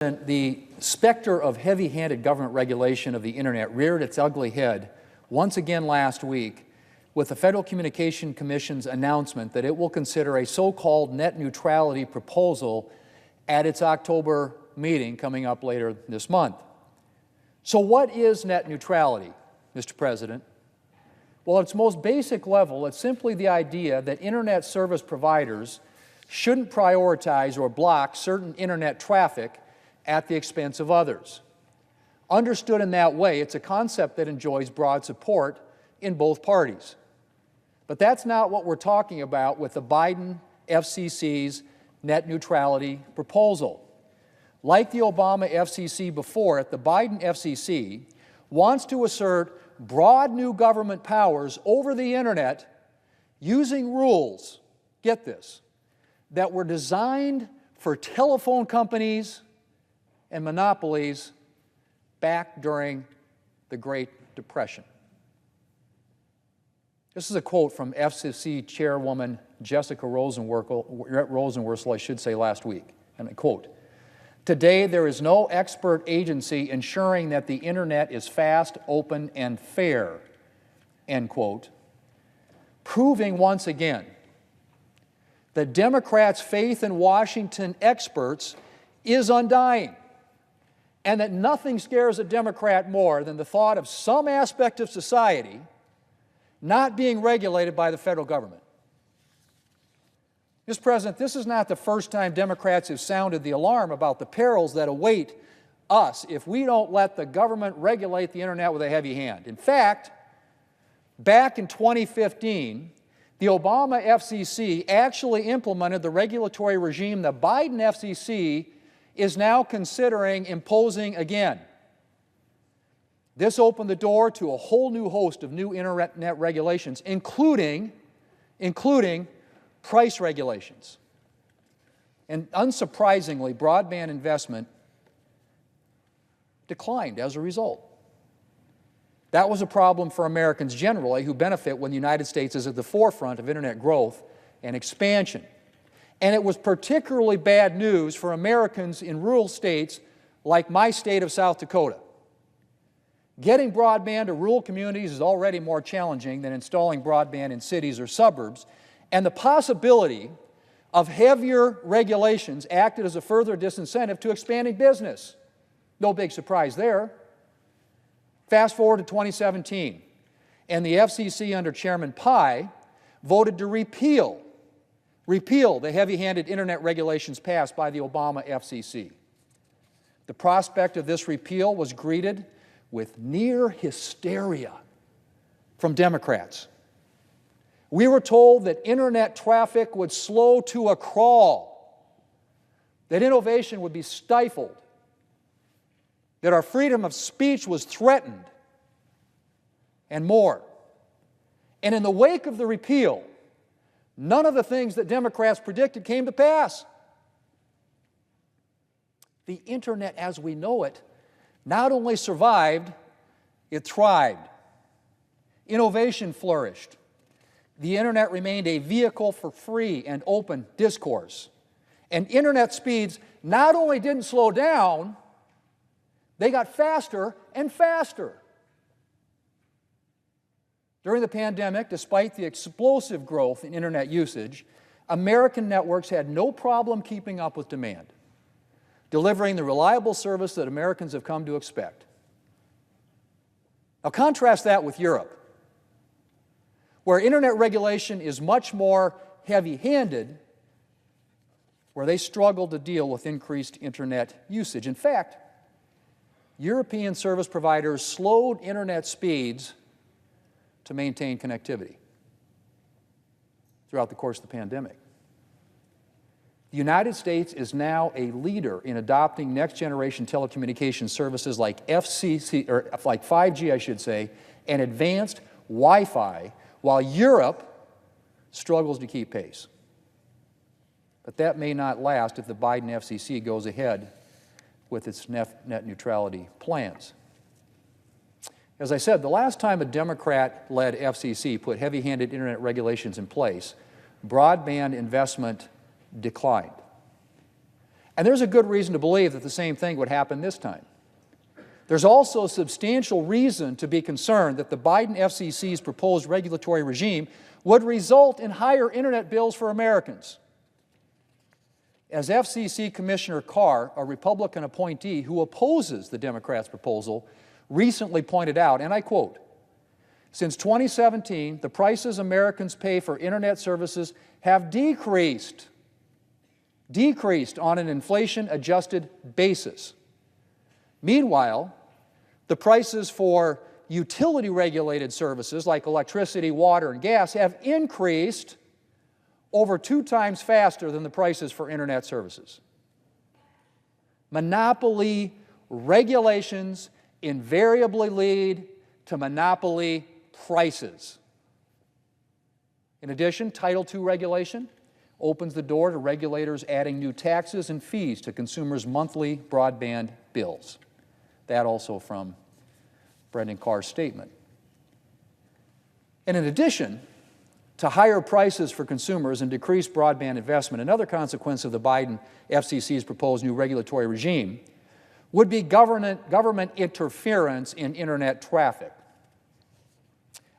The specter of heavy-handed government regulation of the Internet reared its ugly head once again last week with the Federal Communications Commission's announcement that it will consider a so-called net neutrality proposal at its October meeting coming up later this month. So what is net neutrality, Mr. President? Well, at its most basic level, it's simply the idea that Internet service providers shouldn't prioritize or block certain Internet traffic at the expense of others. Understood in that way, it's a concept that enjoys broad support in both parties. But that's not what we're talking about with the Biden FCC's net neutrality proposal. Like the Obama FCC before it, the Biden FCC wants to assert broad new government powers over the Internet using rules, get this, that were designed for telephone companies and monopolies back during the Great Depression. This is a quote from FCC Chairwoman Jessica Rosenworcel, I should say, last week, and I quote, "Today there is no expert agency ensuring that the Internet is fast, open, and fair," end quote, proving once again that Democrats' faith in Washington experts is undying, and that nothing scares a Democrat more than the thought of some aspect of society not being regulated by the federal government. Mr. President, this is not the first time Democrats have sounded the alarm about the perils that await us if we don't let the government regulate the Internet with a heavy hand. In fact, back in 2015, the Obama FCC actually implemented the regulatory regime the Biden FCC is now considering imposing again. This opened the door to a whole new host of new Internet regulations, including price regulations. And unsurprisingly, broadband investment declined as a result. That was a problem for Americans generally who benefit when the United States is at the forefront of Internet growth and expansion. And it was particularly bad news for Americans in rural states like my state of South Dakota. Getting broadband to rural communities is already more challenging than installing broadband in cities or suburbs, and the possibility of heavier regulations acted as a further disincentive to expanding business. No big surprise there. Fast forward to 2017, and the FCC under Chairman Pai voted to repeal the heavy-handed Internet regulations passed by the Obama FCC. The prospect of this repeal was greeted with near hysteria from Democrats. We were told that Internet traffic would slow to a crawl, that innovation would be stifled, that our freedom of speech was threatened, and more. And in the wake of the repeal, none of the things that Democrats predicted came to pass. The Internet as we know it not only survived, it thrived. Innovation flourished. The Internet remained a vehicle for free and open discourse. And Internet speeds not only didn't slow down, they got faster and faster. During the pandemic, despite the explosive growth in Internet usage, American networks had no problem keeping up with demand, delivering the reliable service that Americans have come to expect. Now contrast that with Europe, where Internet regulation is much more heavy-handed, where they struggle to deal with increased Internet usage. In fact, European service providers slowed Internet speeds to maintain connectivity throughout the course of the pandemic. The United States is now a leader in adopting next-generation telecommunications services like FCC, or like 5G, I should say, and advanced Wi-Fi, while Europe struggles to keep pace. But that may not last if the Biden FCC goes ahead with its net neutrality plans. As I said, the last time a Democrat-led FCC put heavy-handed Internet regulations in place, broadband investment declined. And there's a good reason to believe that the same thing would happen this time. There's also substantial reason to be concerned that the Biden FCC's proposed regulatory regime would result in higher internet bills for Americans. As FCC Commissioner Carr, a Republican appointee who opposes the Democrats' proposal, recently pointed out, and I quote, "Since 2017, the prices Americans pay for internet services have decreased on an inflation-adjusted basis. Meanwhile, the prices for utility-regulated services like electricity, water, and gas have increased over 2 times faster than the prices for internet services." Monopoly regulations invariably lead to monopoly prices. In addition, Title II regulation opens the door to regulators adding new taxes and fees to consumers' monthly broadband bills. That also from Brendan Carr's statement. And in addition to higher prices for consumers and decreased broadband investment, another consequence of the Biden FCC's proposed new regulatory regime would be government interference in internet traffic.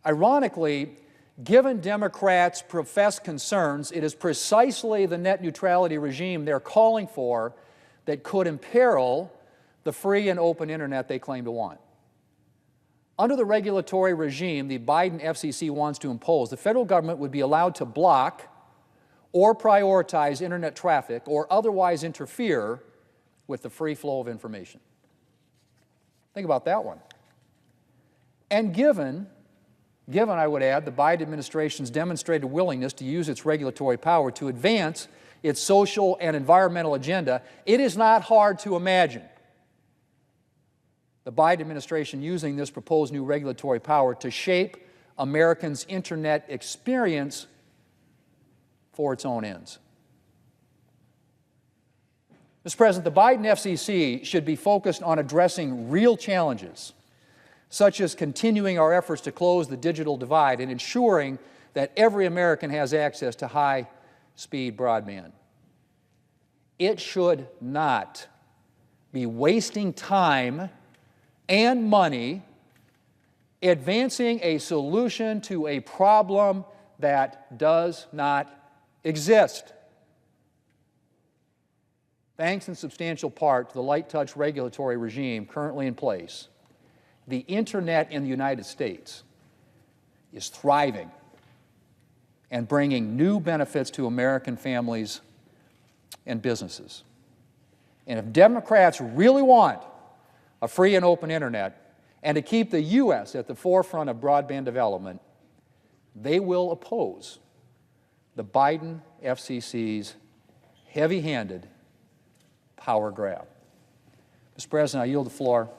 Ironically, given Democrats' professed concerns, it is precisely the net neutrality regime they're calling for that could imperil the free and open internet they claim to want. Under the regulatory regime the Biden FCC wants to impose, the federal government would be allowed to block or prioritize internet traffic or otherwise interfere with the free flow of information. Think about that one. And given, I would add, the Biden administration's demonstrated willingness to use its regulatory power to advance its social and environmental agenda, it is not hard to imagine the Biden administration using this proposed new regulatory power to shape Americans' internet experience for its own ends. Mr. President, the Biden FCC should be focused on addressing real challenges, such as continuing our efforts to close the digital divide and ensuring that every American has access to high-speed broadband. It should not be wasting time and money advancing a solution to a problem that does not exist. Thanks in substantial part to the light touch regulatory regime currently in place, the internet in the United States is thriving and bringing new benefits to American families and businesses. And if Democrats really want a free and open internet and to keep the U.S. at the forefront of broadband development, they will oppose the Biden FCC's heavy-handed power grab. Mr. President, I yield the floor